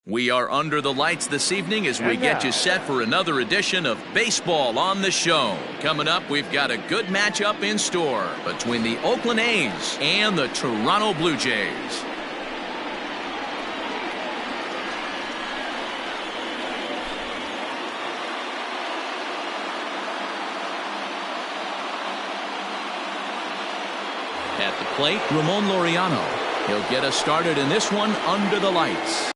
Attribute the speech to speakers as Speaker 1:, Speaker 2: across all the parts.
Speaker 1: We are under the lights this evening as we get you set for another edition of Baseball on the Show. Coming up, we've got a good matchup in store between the Oakland A's and the Toronto Blue Jays. At the plate, Ramon Laureano. He'll get us started in this one under the lights.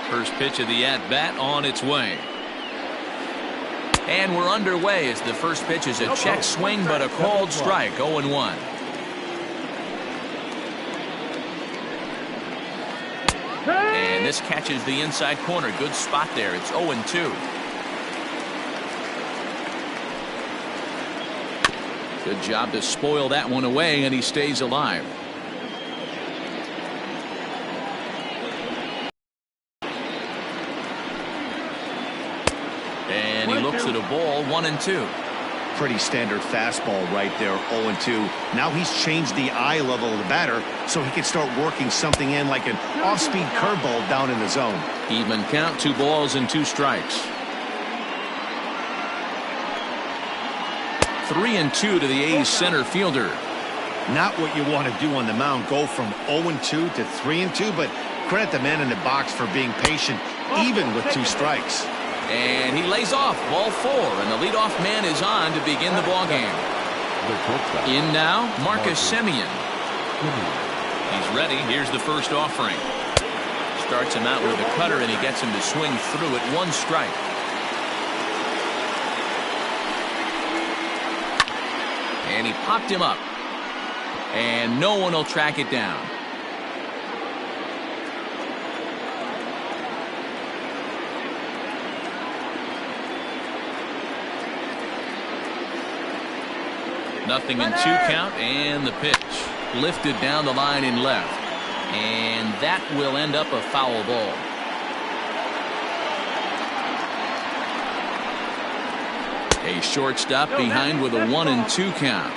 Speaker 1: First pitch of the at-bat on its way. And we're underway as the first pitch is a check swing, but a called strike, 0-1. And this catches the inside corner. Good spot there. It's 0-2. Good job to spoil that one away, and he stays alive. And he looks at a ball, 1-2.
Speaker 2: Pretty standard fastball right there, 0-2. Now he's changed the eye level of the batter so he can start working something in like an off-speed curveball down in the zone.
Speaker 1: Even count, 2 balls and 2 strikes. 3-2 to the A's center fielder.
Speaker 2: Not what you want to do on the mound, go from 0-2 to 3-2, but credit the man in the box for being patient even with 2 strikes.
Speaker 1: And he lays off, ball 4, and the leadoff man is on to begin the ball game. In now, Marcus Semien. He's ready. Here's the first offering. Starts him out with a cutter, and he gets him to swing through it. 1 strike. And he popped him up. And no one will track it down. Nothing in 2 count, and the pitch lifted down the line in left, and that will end up a foul ball. A shortstop behind with a 1-2 count.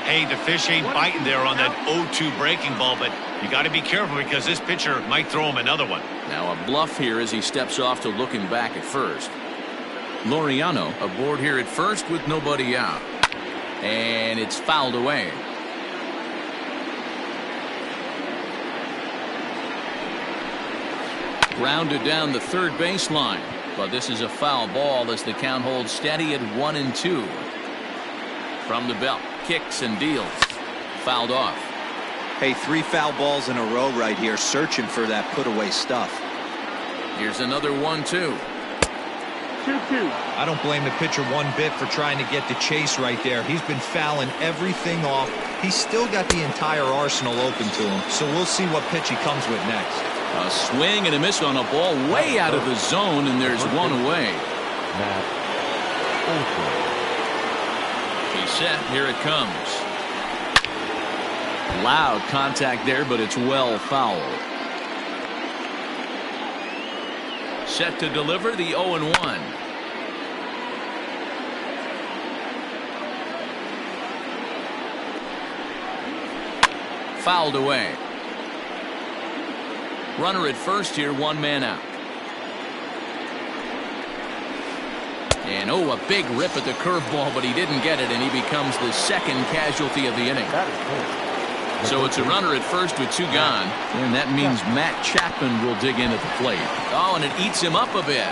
Speaker 2: Hey, the fish ain't biting there on that 0-2 breaking ball, but you got to be careful because this pitcher might throw him another one.
Speaker 1: Now a bluff here as he steps off to looking back at first. Laureano aboard here at first with nobody out. And it's fouled away. Grounded down the third baseline. But this is a foul ball as the count holds steady at 1-2. From the belt, kicks and deals. Fouled off.
Speaker 3: Hey, 3 foul balls in a row right here, searching for that put-away stuff.
Speaker 1: Here's another 1-2.
Speaker 4: 2-2.
Speaker 5: I don't blame the pitcher one bit for trying to get the chase right there. He's been fouling everything off. He's still got the entire arsenal open to him, so we'll see what pitch he comes with next.
Speaker 1: A swing and a miss on a ball way out of the zone, and there's one away. He's set. Here it comes. Loud contact there, but it's well fouled. Set to deliver the 0-1. Fouled away. Runner at first here, 1 man out. And a big rip at the curveball, but he didn't get it, and he becomes the second casualty of the inning. So it's a runner at first with 2 gone, and that means Matt Chapman will dig in at the plate. Oh, and it eats him up a bit.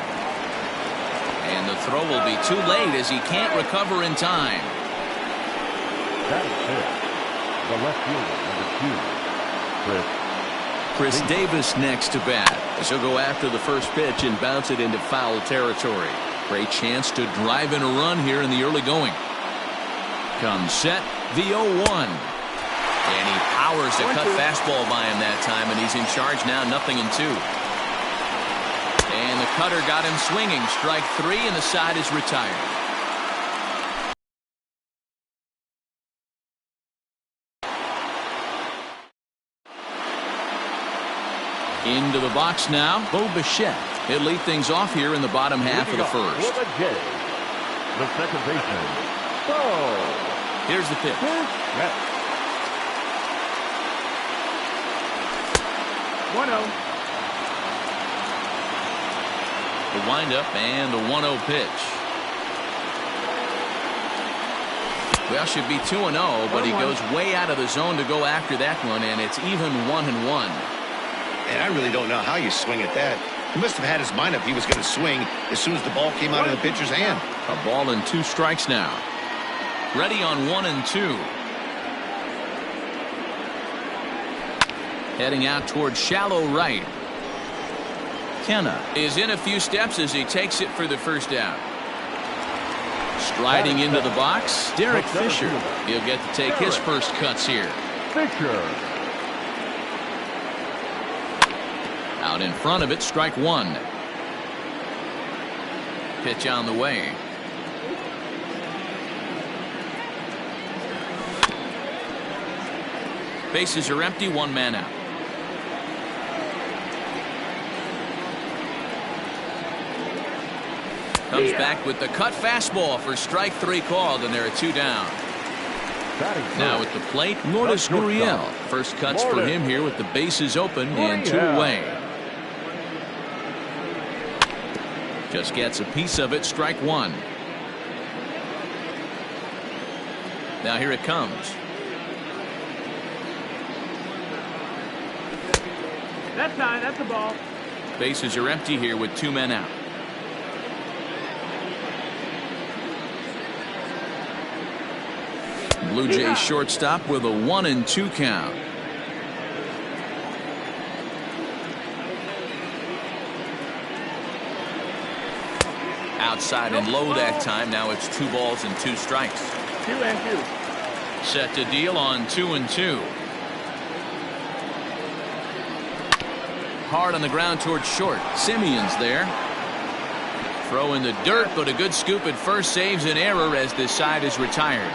Speaker 1: And the throw will be too late as he can't recover in time.
Speaker 4: That is it. The left fielder, number 2,
Speaker 1: Chris Davis next to bat. As he'll go after the first pitch and bounce it into foul territory. Great chance to drive in a run here in the early going. Comes set, the 0-1. And he powers a cut fastball by him that time, and he's in charge now, 0-2. And the cutter got him swinging. Strike 3, and the side is retired. Into the box now, Bo Bichette. He'll lead things off here in the bottom half of the first.
Speaker 4: With a J, the second baseman. Oh.
Speaker 1: Here's the pitch.
Speaker 4: Yes. 1-0.
Speaker 1: The windup and the 1-0 pitch. Well, should be 2-0, but he goes way out of the zone to go after that one, and it's even 1-1.
Speaker 2: And I really don't know how you swing at that. He must have had his mind up he was going to swing as soon as the ball came out of the pitcher's hand.
Speaker 1: A ball and 2 strikes now. Ready on 1 and 2. Heading out towards shallow right. Kenna is in a few steps as he takes it for the first out. Striding into the box, Derek Fisher. He'll get to take his first cuts here.
Speaker 4: Fisher.
Speaker 1: Out in front of it, strike 1. Pitch on the way. Bases are empty, 1 man out. Comes back with the cut fastball for strike 3 called, and there are 2 down. Now at the plate, Lourdes Gurriel. First cuts for him here with the bases open and 2 away. Just gets a piece of it, strike 1. Now here it comes.
Speaker 4: That's time. That's the ball.
Speaker 1: Bases are empty here with 2 men out. Blue Jays shortstop with a 1 and 2 count. Outside and low that time. Now it's 2 balls and 2 strikes.
Speaker 4: 2 and 2.
Speaker 1: Set to deal on 2 and 2. Hard on the ground towards short. Simeon's there. Throw in the dirt, but a good scoop at first saves an error as this side is retired.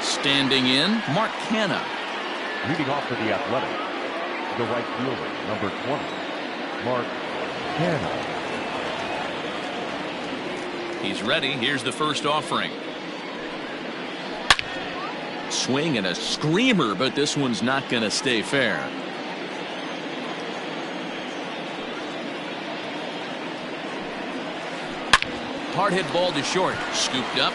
Speaker 1: Standing in, Mark Canha.
Speaker 4: Leading off for the Athletics, the right fielder, number 20, Mark Canha.
Speaker 1: He's ready. Here's the first offering. Swing and a screamer, but this one's not going to stay fair. Hard hit ball to short. Scooped up.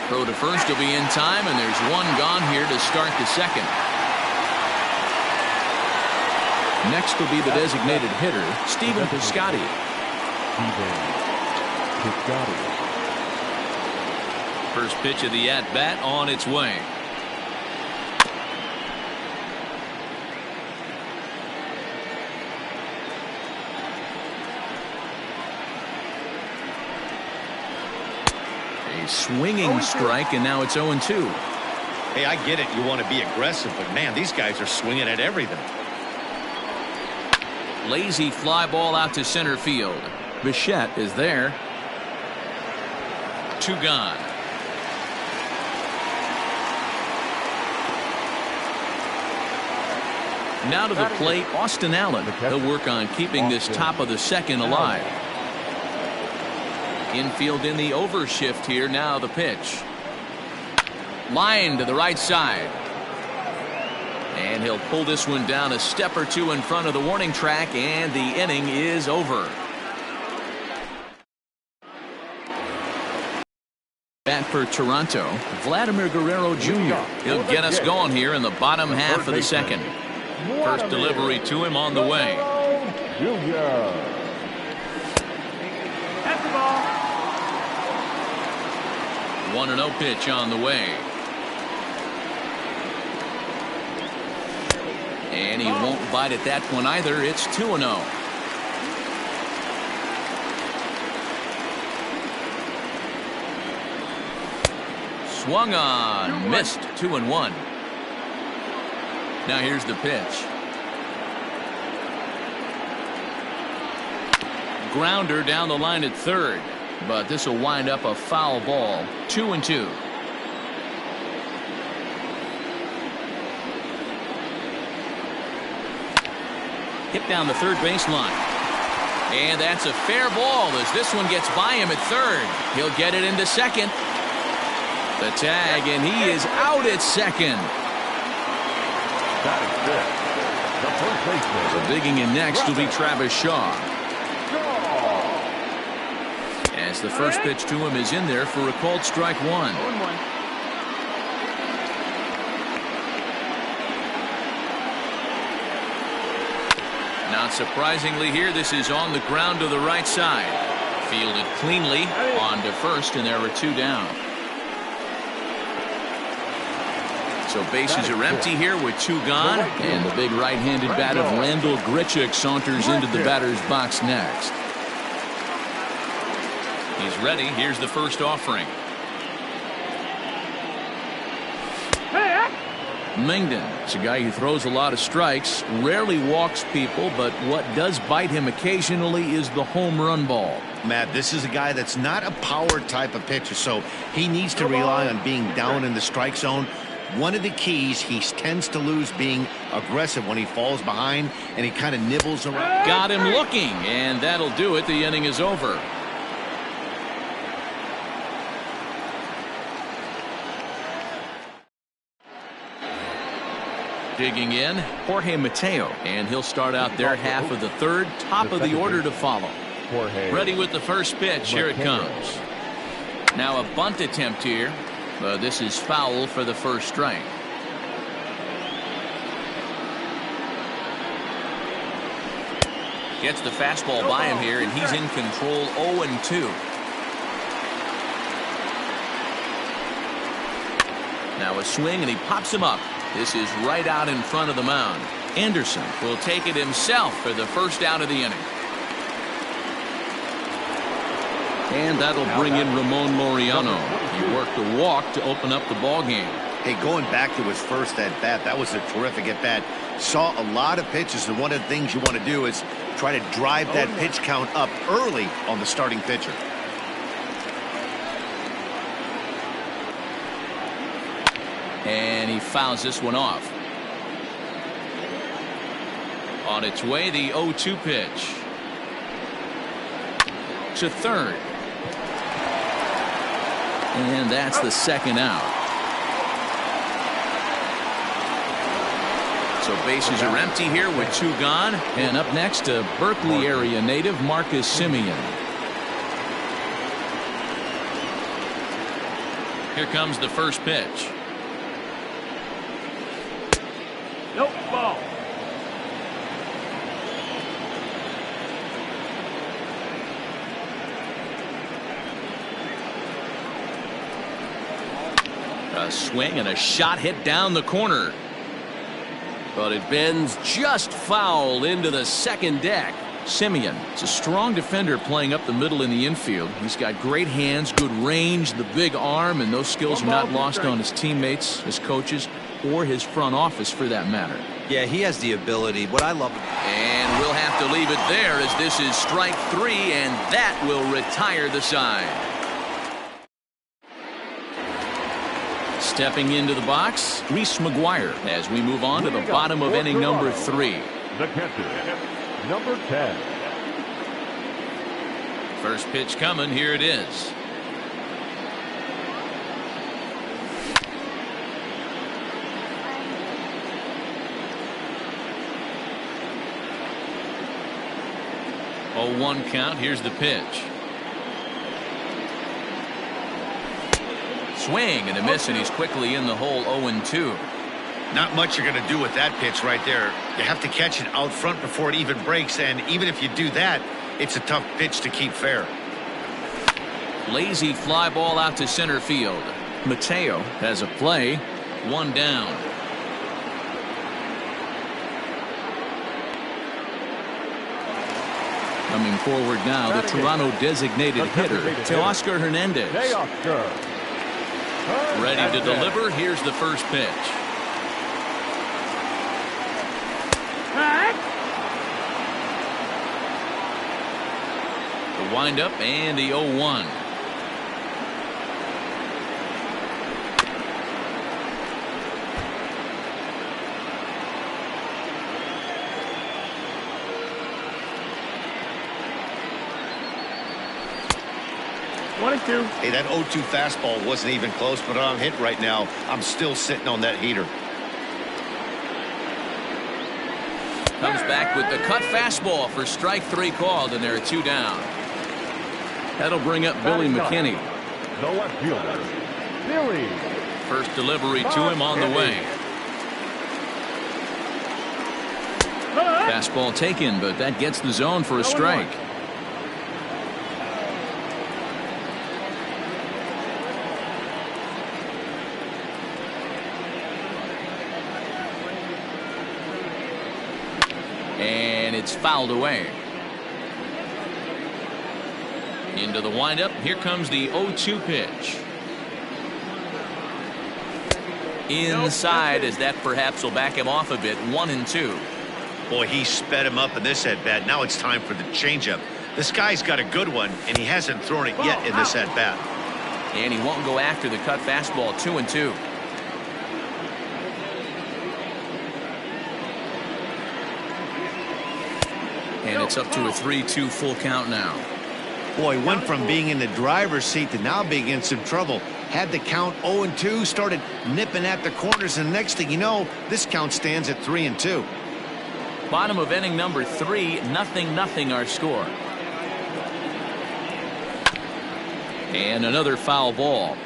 Speaker 1: Throw to first will be in time, and there's 1 gone here to start the second. Next will be the designated hitter, Stephen Piscotty. First pitch of the at-bat on its way. A swinging strike, and now it's 0 and 2.
Speaker 2: Hey, I get it. You want to be aggressive, but man, these guys are swinging at everything.
Speaker 1: Lazy fly ball out to center field. Bichette is there. 2 gone. Now to the plate, Austin Allen. He'll work on keeping this top of the second alive. Infield in the overshift here. Now the pitch. Line to the right side. And he'll pull this one down a step or 2 in front of the warning track, and the inning is over. Bat for Toronto, Vladimir Guerrero Jr. He'll get us going here in the bottom half of the second. First delivery to him on the way.
Speaker 4: That's the ball.
Speaker 1: 1-0 pitch on the way. And he won't bite at that one either. It's 2-0. Swung on, missed. 2-1. Now here's the pitch. Grounder down the line at third, but this will wind up a foul ball. 2-2. Hit down the third baseline. And that's a fair ball as this one gets by him at third. He'll get it into second. The tag, and he is out at second.
Speaker 4: That is good. The first baseman.
Speaker 1: So digging in next will be Travis Shaw. As the first pitch to him is in there for a called strike one. Not surprisingly here, this is on the ground to the right side. Fielded cleanly on to first, and there are two down. So bases are empty here with two gone, and the big right-handed bat of Randall Grichuk saunters into the batter's box next. He's ready. Here's the first offering. Mengden is a guy who throws a lot of strikes, rarely walks people, but what does bite him occasionally is the home run ball.
Speaker 2: Matt, this is a guy that's not a power type of pitcher, so he needs to rely on being down in the strike zone. One of the keys, he tends to lose being aggressive when he falls behind, and he kind of nibbles around.
Speaker 1: Got him looking, and that'll do it. The inning is over. Digging in, Jorge Mateo, and he'll start out their half of the third, top of the order to follow. Ready with the first pitch. Here it comes. Now a bunt attempt here. This is foul for the first strike. Gets the fastball by him here, and he's in control. 0-2. Now a swing, and he pops him up. This is right out in front of the mound. Anderson will take it himself for the first out of the inning. And that'll bring in Ramon Laureano. He worked a walk to open up the ball game.
Speaker 2: Hey, going back to his first at bat, that was a terrific at bat. Saw a lot of pitches, and one of the things you want to do is try to drive that pitch count up early on the starting pitcher.
Speaker 1: And he fouls this one off. On its way, the 0-2 pitch. To third. And that's the second out. So bases are empty here with two gone. And up next, a Berkeley area native, Marcus Semien. Here comes the first pitch.
Speaker 4: Nope, ball.
Speaker 1: A swing and a shot hit down the corner. But it bends just foul into the second deck. Semien is a strong defender playing up the middle in the infield. He's got great hands, good range, the big arm, and those skills are not lost on his teammates, his coaches, or his front office for that matter.
Speaker 3: Yeah, he has the ability. What I love.
Speaker 1: And we'll have to leave it there as this is strike three, and that will retire the side. Stepping into the box, Reese McGuire as we move on to the bottom of inning number 3.
Speaker 4: The catcher, number 10.
Speaker 1: First pitch coming. Here it is. Oh, 1 count. Here's the pitch. Swing and a miss, and he's quickly in the hole. 0-2.
Speaker 2: Not much you're going to do with that pitch right there. You have to catch it out front before it even breaks, and even if you do that, it's a tough pitch to keep fair.
Speaker 1: Lazy fly ball out to center field. Mateo has a play. 1 down. Coming forward now, the Toronto designated hitter, Teoscar Hernandez. Ready to deliver. Here's the first pitch. The windup and the 0-1.
Speaker 4: 22.
Speaker 2: Hey, that 0-2 fastball wasn't even close, but I'm hit right now. I'm still sitting on that heater.
Speaker 1: Comes back with the cut fastball for strike 3 called, and there are 2 down. That'll bring up Billy McKinney.
Speaker 4: The left fielder, Billy.
Speaker 1: First delivery to him on the way. Fastball taken, but that gets the zone for a strike. And it's fouled away. Into the windup. Here comes the 0-2 pitch. Inside, as that perhaps will back him off a bit. 1-2.
Speaker 2: Boy, he sped him up in this at-bat. Now it's time for the changeup. This guy's got a good one, and he hasn't thrown it yet in this at-bat.
Speaker 1: And he won't go after the cut fastball. 2-2. And it's up to a 3-2 full count now.
Speaker 2: Boy, went from being in the driver's seat to now being in some trouble. Had the count 0-2, started nipping at the corners, and next thing you know, this count stands at 3-2.
Speaker 1: Bottom of inning number 3, 0-0 our score. And another foul ball.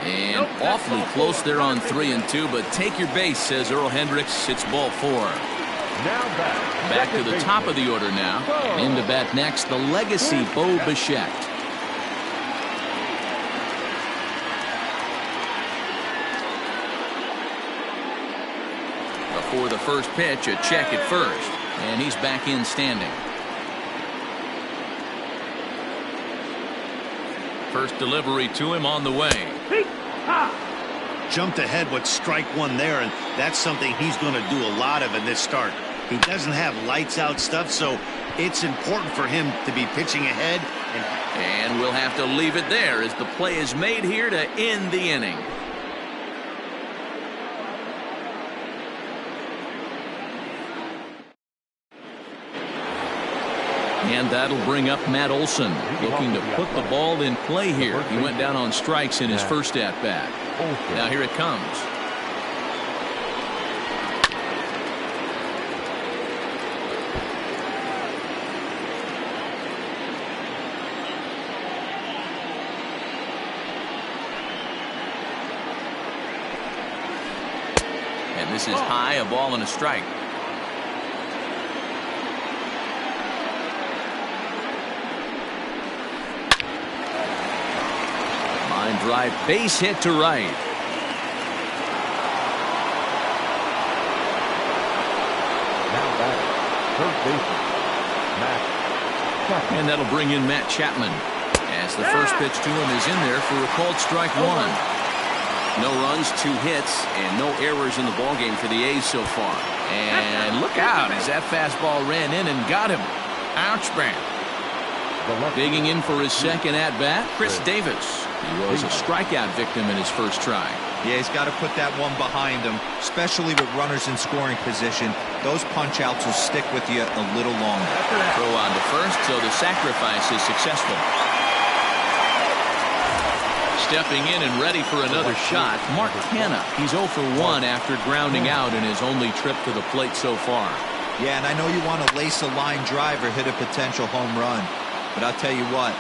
Speaker 1: And awfully close there on 3-2, but take your base, says Earl Hendricks. It's ball 4.
Speaker 4: Now
Speaker 1: Back to the top of the order now. And in to bat next, the legacy Bo Bichette. Before the first pitch, a check at first. And he's back in standing. First delivery to him on the way.
Speaker 2: Jumped ahead with strike 1 there, and that's something he's going to do a lot of in this start. He doesn't have lights out stuff, so it's important for him to be pitching ahead.
Speaker 1: And we'll have to leave it there as the play is made here to end the inning. And that'll bring up Matt Olson, looking to put the ball in play here. He went down on strikes in his first at-bat. Now here it comes. And this is high, a ball and a strike. Line drive, base hit to right.
Speaker 4: Now back, third baseman, Matt Chapman.
Speaker 1: And that'll bring in Matt Chapman. As the first pitch to him is in there for a called strike 1. No runs, 2 hits, and no errors in the ballgame for the A's so far. And look out as that fastball ran in and got him. Ouch, man. Digging in for his second at-bat, Chris Davis. He was a strikeout victim in his first try.
Speaker 5: Yeah, he's got to put that one behind him, especially with runners in scoring position. Those punch-outs will stick with you a little longer.
Speaker 1: Throw on to first, so the sacrifice is successful. Stepping in and ready for another shot, Mark Canha. He's 0 for 1 after grounding out in his only trip to the plate so far.
Speaker 5: Yeah, and I know you want to lace a line drive or hit a potential home run. But I'll tell you what,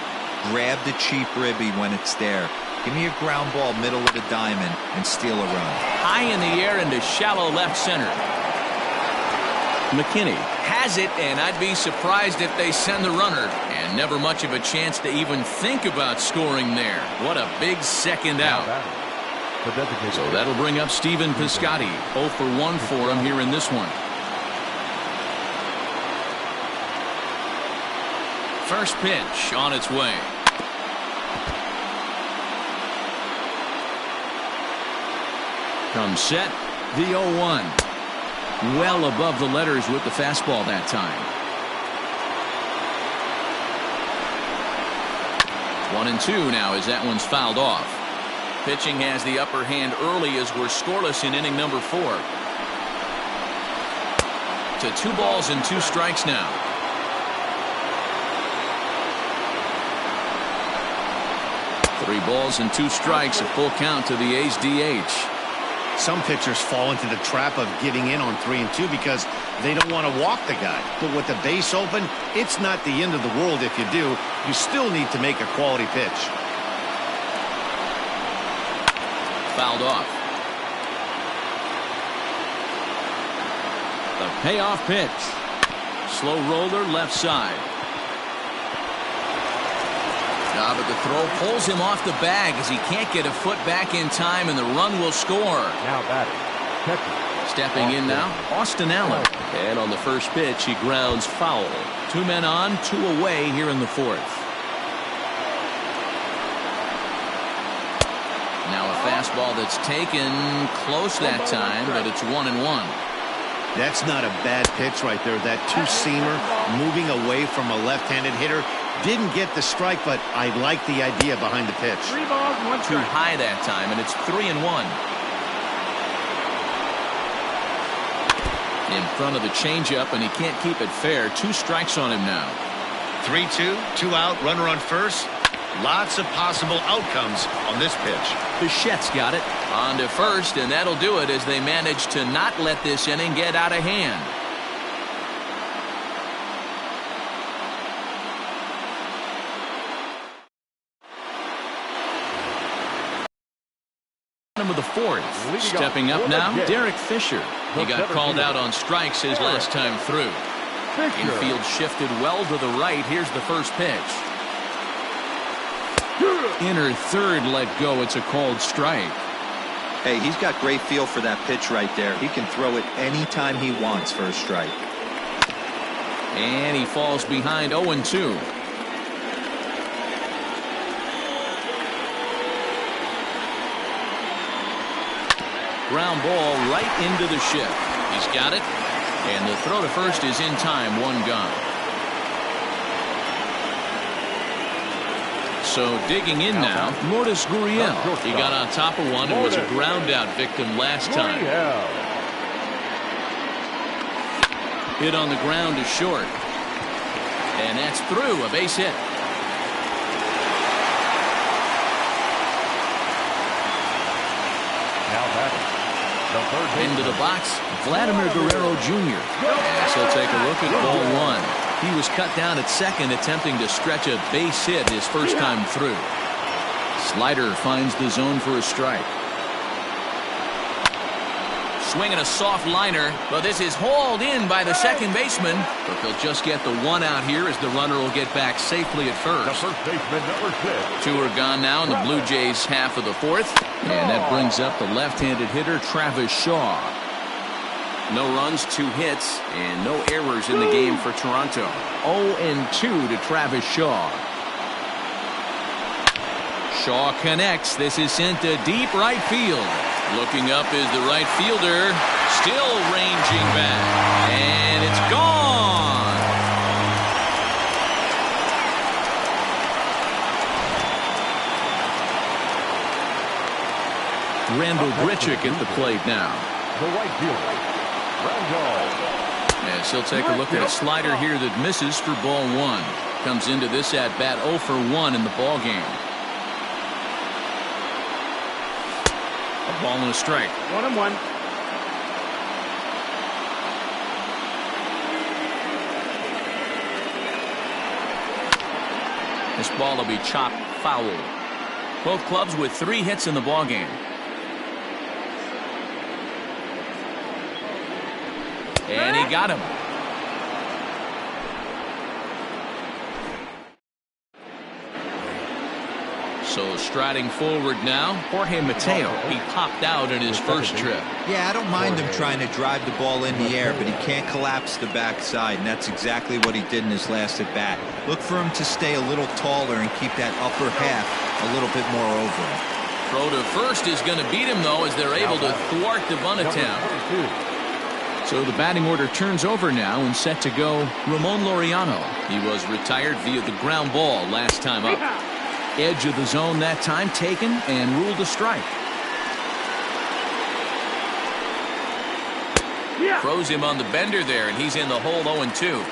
Speaker 5: grab the cheap ribby when it's there. Give me a ground ball middle of the diamond and steal a run.
Speaker 1: High in the air into shallow left center. McKinney has it, and I'd be surprised if they send the runner. And never much of a chance to even think about scoring there. What a big second out. So that'll bring up Stephen Piscotty. 0 for 1 for him here in this one. First pitch on its way. Comes set, the 0-1. Well above the letters with the fastball that time. 1-2 now as that one's fouled off. Pitching has the upper hand early as we're scoreless in inning number 4. To 2 balls and 2 strikes now. Three balls and 2 strikes, a full count to the A's DH.
Speaker 2: Some pitchers fall into the trap of giving in on 3 and 2 because they don't want to walk the guy. But with the base open, it's not the end of the world if you do. You still need to make a quality pitch.
Speaker 1: Fouled off. The payoff pitch. Slow roller left side. But the throw pulls him off the bag as he can't get a foot back in time, and the run will score.
Speaker 4: Now batting, catcher.
Speaker 1: Stepping in now, Austin Allen. And on the first pitch, he grounds foul. 2 men on, 2 away here in the 4th. Now a fastball that's taken close that time, but it's 1-1.
Speaker 2: That's not a bad pitch right there. That 2-seamer moving away from a left-handed hitter. Didn't get the strike, but I like the idea behind the pitch.
Speaker 1: 3 balls, 1 strike. Too high that time, and it's 3-1. In front of the changeup, and he can't keep it fair. 2 strikes on him now.
Speaker 2: 3-2, 2 out, runner on first. Lots of possible outcomes on this pitch.
Speaker 1: Bichette's got it. On to first, and that'll do it as they manage to not let this inning get out of hand. Of the 4th. Stepping up now, Derek Fisher. He got called out on strikes his last time through. Infield shifted well to the right. Here's the first pitch. Inner third let go. It's a called strike.
Speaker 3: Hey, he's got great feel for that pitch right there. He can throw it anytime he wants for a strike.
Speaker 1: And he falls behind 0-2. Ground ball right into the shift. He's got it. And the throw to first is in time. 1 gone. So digging in now, Lourdes Gurriel. He got on top of one and was a ground out victim last time. Hit on the ground to short. And that's through. A base hit.
Speaker 4: Now batting.
Speaker 1: Into the box, Vladimir Guerrero Jr. As he'll take a look at ball 1. He was cut down at second, attempting to stretch a base hit his first time through. Slider finds the zone for a strike. Swinging a soft liner, but this is hauled in by the second baseman. But they'll just get the 1 out here as the runner will get back safely at first.
Speaker 4: The first baseman, number 6.
Speaker 1: 2 are gone now in the Blue Jays half of the 4th. And that brings up the left-handed hitter, Travis Shaw. No runs, 2 hits, and no errors in the game for Toronto. 0-2 to Travis Shaw. Shaw connects. This is sent to deep right field. Looking up is the right fielder. Still ranging back. And it's gone. Randall Grichuk at the plate now.
Speaker 4: The right fielder, Randall.
Speaker 1: Yes, he'll take a look at a slider here that misses for ball 1. Comes into this at bat 0 for 1 in the ball game. A ball and a strike. 1-1. This ball will be chopped foul. Both clubs with 3 hits in the ball game. And he got him. So striding forward now, Jorge Mateo. He popped out in his first trip.
Speaker 5: Yeah, I don't mind him trying to drive the ball in the air, but he can't collapse the backside, and that's exactly what he did in his last at bat. Look for him to stay a little taller and keep that upper half a little bit more over him.
Speaker 1: Throw to first is going to beat him, though, as they're able to thwart the bunt attempt. So the batting order turns over now and set to go Ramon Laureano. He was retired via the ground ball last time up. Edge of the zone that time taken and ruled a strike. Throws him on the bender there, and he's in the hole 0-2.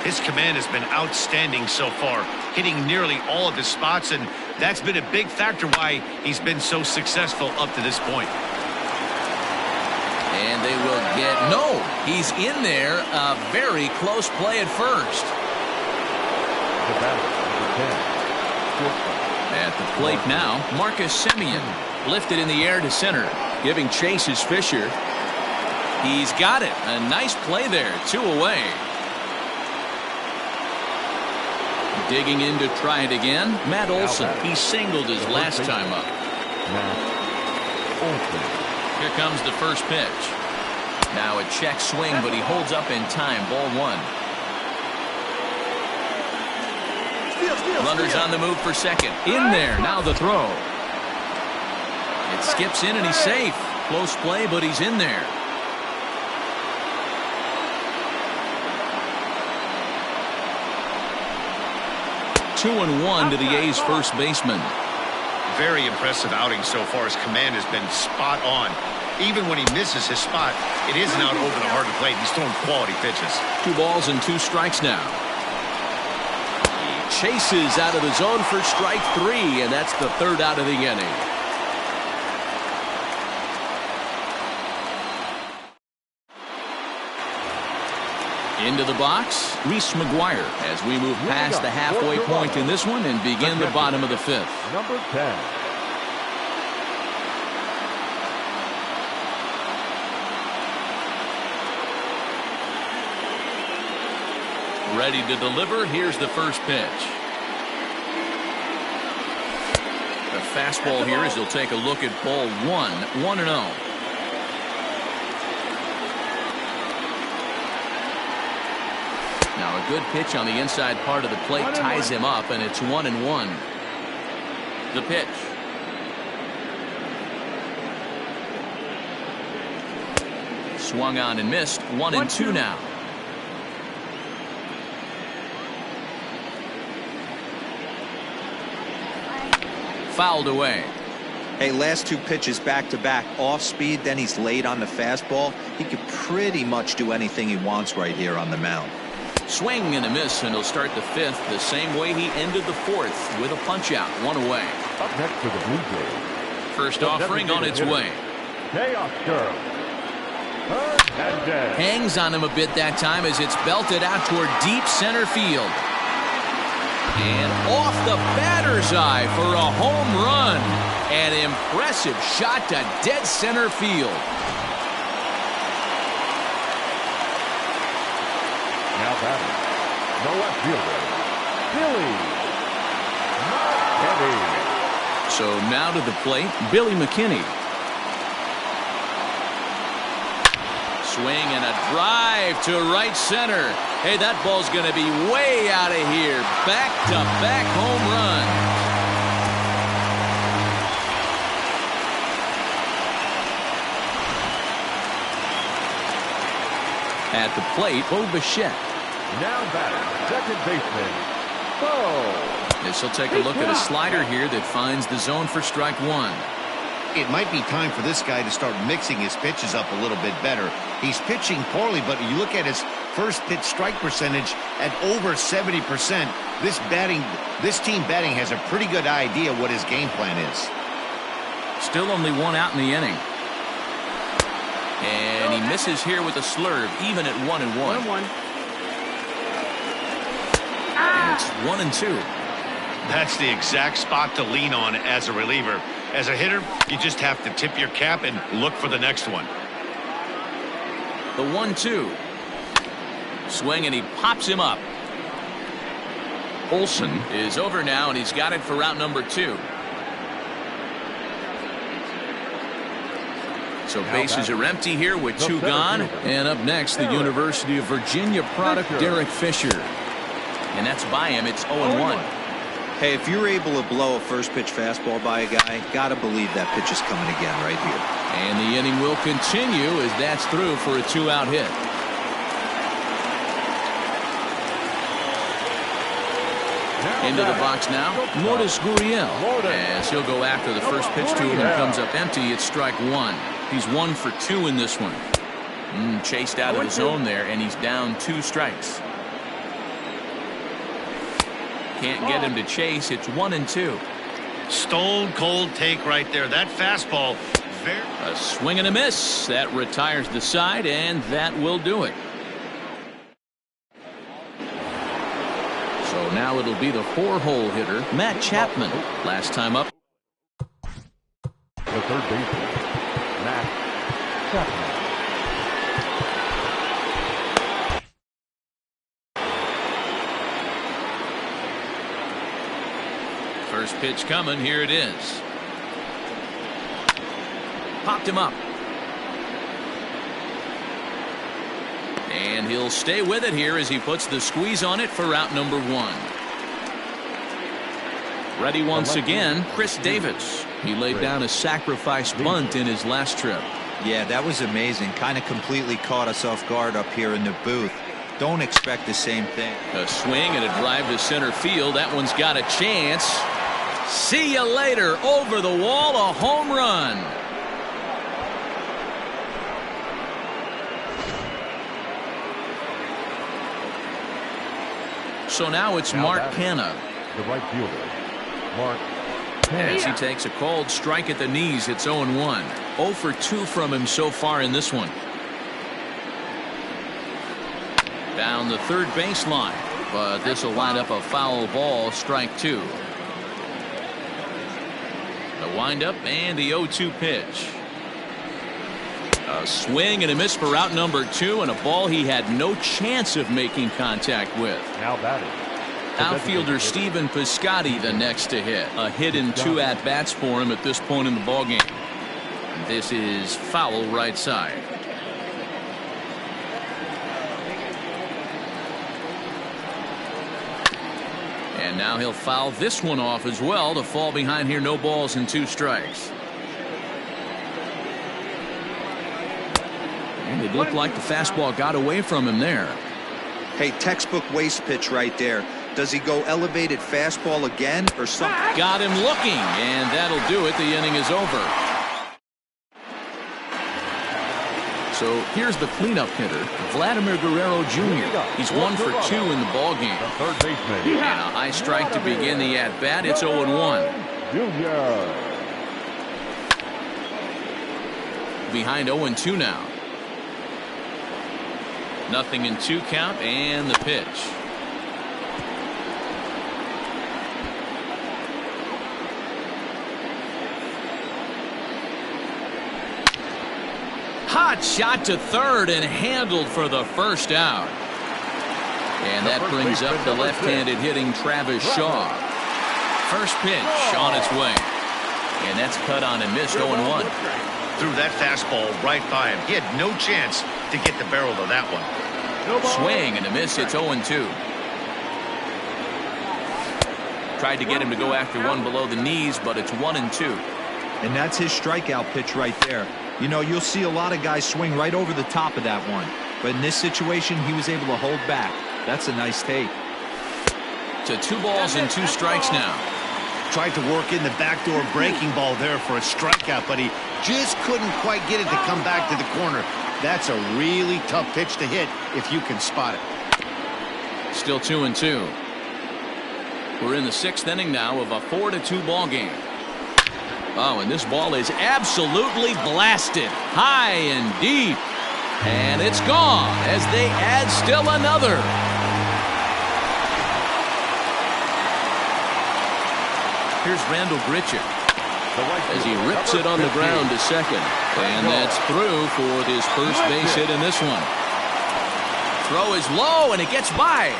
Speaker 2: His command has been outstanding so far, hitting nearly all of his spots, and that's been a big factor why he's been so successful up to this point.
Speaker 1: And they will get, no, he's in there. A very close play at first. At the plate now, Marcus Semien lifted in the air to center. Giving chase is Fisher. He's got it. A nice play there. 2 away. Digging in to try it again. Matt Olson. He singled his last time up. Here comes the first pitch. Now a check swing, but he holds up in time. Ball 1. Runners on the move for second. In there. Now the throw. It skips in and he's safe. Close play, but he's in there. Two and one to the A's first baseman.
Speaker 2: Very impressive outing so far. His command has been spot on. Even when he misses his spot, it isn't out over the heart of the plate. He's throwing quality pitches.
Speaker 1: 2 balls and 2 strikes now. He chases out of the zone for strike 3, and that's the 3rd out of the inning. Into the box, Reese McGuire, as we move past the halfway point in this one and begin the bottom of the 5th.
Speaker 4: Number 10.
Speaker 1: Ready to deliver. Here's the first pitch. The fastball here as he'll take a look at ball 1, 1-0. Now a good pitch on the inside part of the plate ties him up, and it's 1-1. The pitch. Swung on and missed. 1-2 now. Fouled away.
Speaker 5: Hey, last 2 pitches back-to-back. Off speed, then he's late on the fastball. He could pretty much do anything he wants right here on the mound.
Speaker 1: Swing and a miss, and he'll start the 5th the same way he ended the 4th with a punch-out. 1 away.
Speaker 4: Up next for the Blue Jays.
Speaker 1: First offering on its way.
Speaker 4: Chaos Girl.
Speaker 1: Hangs on him a bit that time as it's belted out toward deep center field. And off the batter's eye for a home run. An impressive shot to dead center field.
Speaker 4: Now batting, the left fielder, Billy McKinney.
Speaker 1: So now to the plate, Billy McKinney. Swing and a drive to right center. Hey, that ball's going to be way out of here. Back-to-back home run. At the plate, Bo Bichette.
Speaker 4: Now batting, second baseman, Bo.
Speaker 1: This will take a look at a slider here that finds the zone for strike 1.
Speaker 2: It might be time for this guy to start mixing his pitches up a little bit better. He's pitching poorly, but you look at his first pitch strike percentage at over 70%. This team batting has a pretty good idea what his game plan is. Still only 1 out in the inning.
Speaker 1: And he misses here with a slurve, even at 1-1. And it's 1-2.
Speaker 2: That's the exact spot to lean on as a reliever. As a hitter, you just have to tip your cap and look for the next one.
Speaker 1: The 1-2. Swing, and he pops him up. Olson is over now, and he's got it for route number 2. So bases are empty here with 2 gone. And up next, the University of Virginia product, Derek Fisher. And that's by him. It's 0-1.
Speaker 5: Hey, if you're able to blow a first pitch fastball by a guy, gotta believe that pitch is coming again right here.
Speaker 1: And the inning will continue as that's through for a 2-out hit. Into the box now, Lourdes Gurriel, as he'll go after the first pitch to him and comes up empty. It's strike 1. He's 1 for 2 in this one. Chased out of the zone there, and he's down 2 strikes. Can't get him to chase. It's 1-2.
Speaker 2: Stone cold take right there. That fastball.
Speaker 1: A swing and a miss. That retires the side, and that will do it. So now it'll be the 4-hole hitter, Matt Chapman. Last time up.
Speaker 4: The third baseman, Matt Chapman.
Speaker 1: First pitch coming. Here it is. Popped him up. And he'll stay with it here as he puts the squeeze on it for out number 1. Ready once again, Chris Davis. He laid down a sacrifice bunt in his last trip.
Speaker 5: Yeah, that was amazing. Kind of completely caught us off guard up here in the booth. Don't expect the same thing.
Speaker 1: A swing and a drive to center field. That one's got a chance. See you later. Over the wall, a home run. So now it's Mark Canha.
Speaker 4: The right fielder, Mark Canha.
Speaker 1: As he takes a cold strike at the knees, it's 0-1. 0 for 2 from him so far in this one. Down the third baseline, but this will line up a foul ball, strike 2. The windup and the 0-2 pitch. A swing and a miss for out number 2, and a ball he had no chance of making contact with.
Speaker 4: Now batting.
Speaker 1: Outfielder Stephen Piscotty the next to hit. A hit in 2 at-bats for him at this point in the ballgame. This is foul right side. And now he'll foul this one off as well to fall behind here. No balls and 2 strikes. And it looked like the fastball got away from him there.
Speaker 5: Hey, textbook waste pitch right there. Does he go elevated fastball again or something?
Speaker 1: Got him looking, and that'll do it. The inning is over. So here's the cleanup hitter, Vladimir Guerrero Jr. He's 1 for 2 in the ballgame.
Speaker 4: The third baseman.
Speaker 1: And a high strike to begin the at-bat. It's 0-1.
Speaker 4: Junior.
Speaker 1: Behind 0-2 now. 0-2 count, and the pitch. Hot shot to third and handled for the first out. And that brings up the left-handed hitting Travis Shaw. First pitch on its way. And that's cut on and missed. 0-1.
Speaker 2: Threw that fastball right by him. He had no chance to get the barrel of that one.
Speaker 1: Swing and a miss. It's 0-2. Tried to get him to go after one below the knees, but it's 1-2.
Speaker 5: And that's his strikeout pitch right there. You know, you'll see a lot of guys swing right over the top of that one. But in this situation, he was able to hold back. That's a nice take.
Speaker 1: To 2 balls and 2 strikes now.
Speaker 2: Tried to work in the backdoor breaking ball there for a strikeout, but he just couldn't quite get it to come back to the corner. That's a really tough pitch to hit if you can spot it.
Speaker 1: Still 2-2. We're in the 6th inning now of a 4-2 ball game. Oh, and this ball is absolutely blasted high and deep. And it's gone as they add still another. Here's Randall Grichuk as he rips it on the ground to second. And that's through for his first base hit in this one. Throw is low, and it gets by.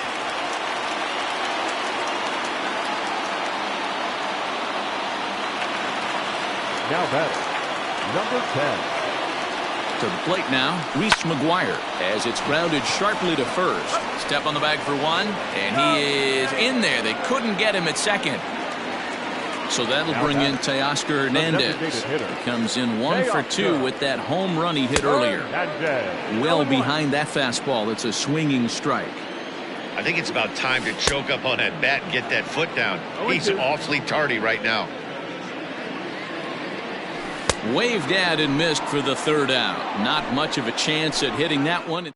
Speaker 4: Now batting, number 10.
Speaker 1: To the plate now, Reese McGuire as it's grounded sharply to first. Step on the bag for 1, and he is in there. They couldn't get him at second. So that'll bring in Teoscar Hernandez. He comes in 1 for 2 with that home run he hit earlier. Well behind that fastball. It's a swinging strike.
Speaker 2: I think it's about time to choke up on that bat and get that foot down. He's awfully tardy right now.
Speaker 1: Waved at and missed for the third out. Not much of a chance at hitting that one.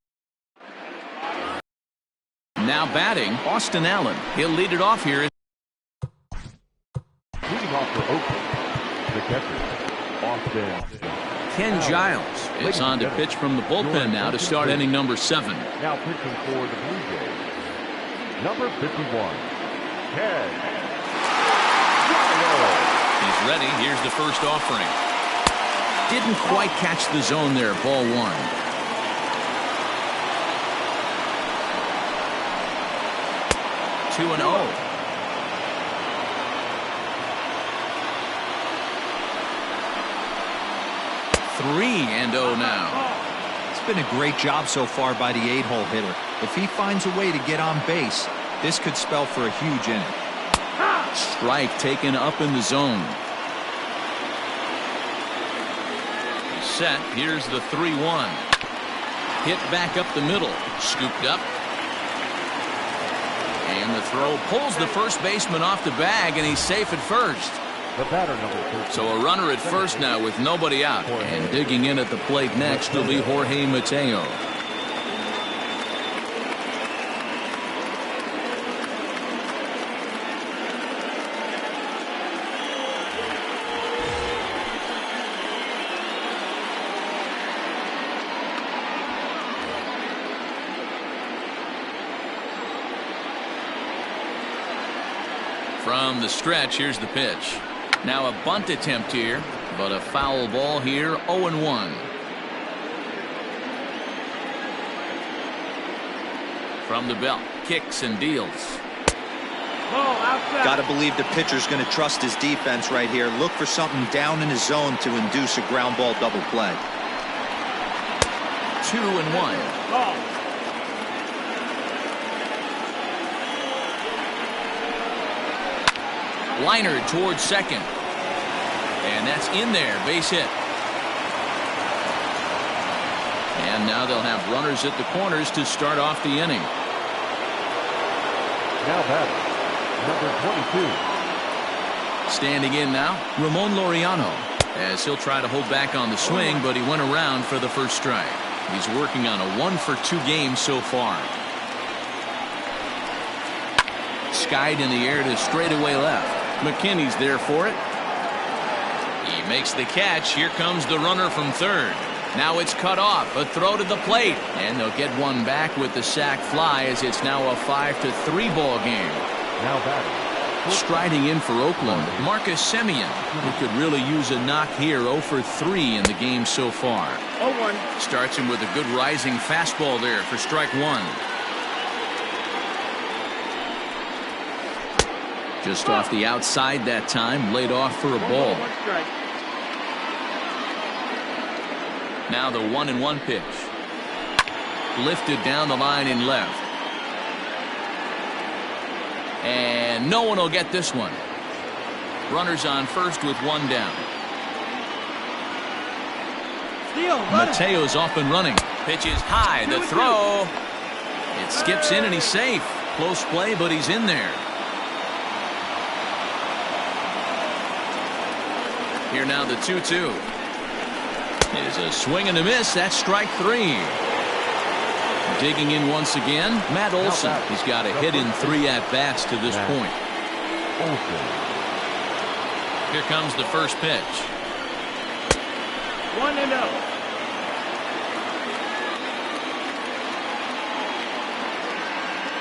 Speaker 1: Now batting, Austin Allen. He'll lead it off here.
Speaker 4: Leading off for Oakland, the catcher, Austin.
Speaker 1: Ken Giles is on to pitch from the bullpen now to start inning number 7.
Speaker 4: Now pitching for the Blue Jays, number 51, Ken Giles.
Speaker 1: He's ready. Here's the first offering. Didn't quite catch the zone there. Ball 1. 2-0. 3-0 now.
Speaker 5: It's been a great job so far by the 8-hole hitter. If he finds a way to get on base, this could spell for a huge inning.
Speaker 1: Strike taken up in the zone. He's set. Here's the 3-1. Hit back up the middle. Scooped up. And the throw pulls the first baseman off the bag, and he's safe at first.
Speaker 4: The batter, number 2.
Speaker 1: So a runner at first now with nobody out. And digging in at the plate next will be Jorge Mateo. From the stretch, here's the pitch. Now a bunt attempt here, but a foul ball here, 0-1. From the belt, kicks and deals.
Speaker 5: Got to believe the pitcher's going to trust his defense right here. Look for something down in his zone to induce a ground ball double play.
Speaker 1: 2-1. Liner towards second. And that's in there. Base hit. And now they'll have runners at the corners to start off the inning.
Speaker 4: Now batting, number 22.
Speaker 1: Standing in now, Ramon Laureano. As he'll try to hold back on the swing, but he went around for the first strike. He's working on a 1-for-2 game so far. Skied in the air to straightaway left. McKinney's there for it. He makes the catch. Here comes the runner from third. Now it's cut off. A throw to the plate. And they'll get one back with the sac fly as it's now a 5-3 ball game.
Speaker 4: Now batting.
Speaker 1: Striding in for Oakland, Marcus Semien, who could really use a knock here. 0-for-3 in the game so far.
Speaker 6: 0-1.
Speaker 1: Starts him with a good rising fastball there for strike 1. Just off the outside that time, laid off for a ball. Now the 1-1 pitch. Lifted down the line in left. And no one will get this one. Runners on first with one down. Mateo's off and running. Pitch is high. The throw. It skips in and he's safe. Close play, but he's in there. Here now the 2-2. Is a swing and a miss. That's strike 3. Digging in once again, Matt Olson. He's got a hit in 3 at-bats to this point. Here comes the first pitch.
Speaker 6: 1-0.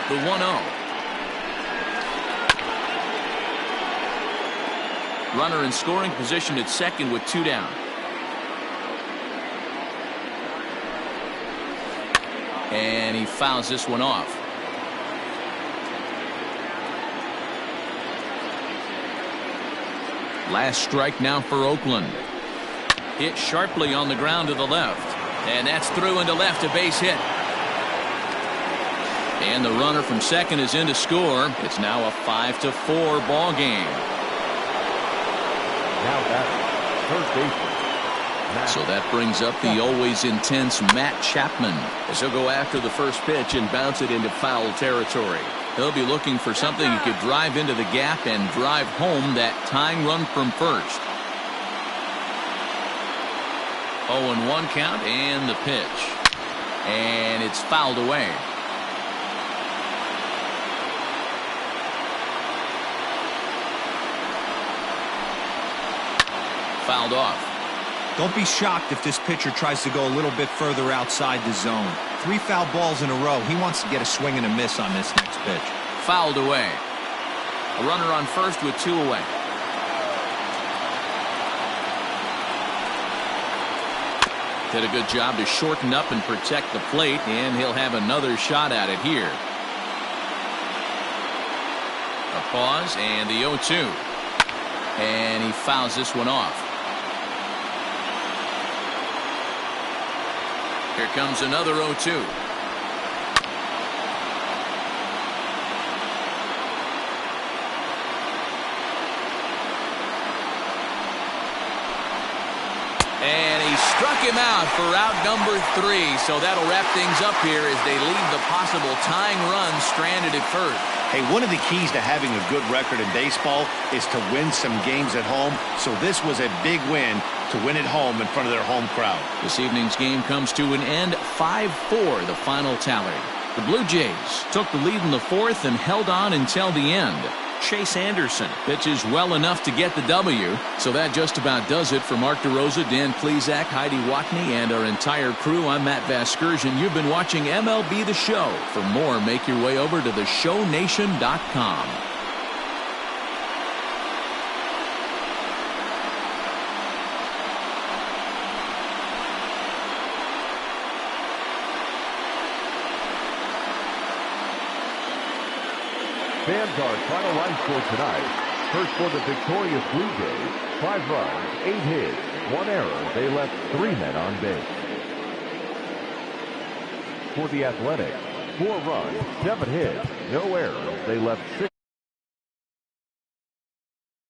Speaker 1: The 1-0. Runner in scoring position at second with 2 down. And he fouls this one off. Last strike now for Oakland. Hit sharply on the ground to the left. And that's through into left, a base hit. And the runner from second is in to score. It's now a 5-4 ball game.
Speaker 4: Now batting, third baseman.
Speaker 1: So that brings up the always intense Matt Chapman, as he'll go after the first pitch and bounce it into foul territory. He'll be looking for something he could drive into the gap and drive home that tying run from first. 0-1 count and the pitch. And it's fouled away. Fouled off.
Speaker 5: Don't be shocked if this pitcher tries to go a little bit further outside the zone. 3 foul balls in a row. He wants to get a swing and a miss on this next pitch.
Speaker 1: Fouled away. A runner on first with 2 away. Did a good job to shorten up and protect the plate, and he'll have another shot at it here. A pause and the 0-2. And he fouls this one off. Here comes another 0-2. And he struck him out for out number 3. So that'll wrap things up here as they leave the possible tying run stranded at first.
Speaker 2: Hey, one of the keys to having a good record in baseball is to win some games at home. So this was a big win to win at home in front of their home crowd.
Speaker 1: This evening's game comes to an end 5-4, the final tally. The Blue Jays took the lead in the 4th and held on until the end. Chase Anderson pitches well enough to get the W. So that just about does it for Mark DeRosa, Dan Plesac, Heidi Watney, and our entire crew. I'm Matt Vasgersian. You've been watching MLB The Show. For more, make your way over to theshownation.com.
Speaker 4: Fans, our final line score tonight. First for the victorious Blue Jays, 5 runs, 8 hits, 1 error. They left 3 men on base. For the Athletics, 4 runs, 7 hits, no errors. They left 6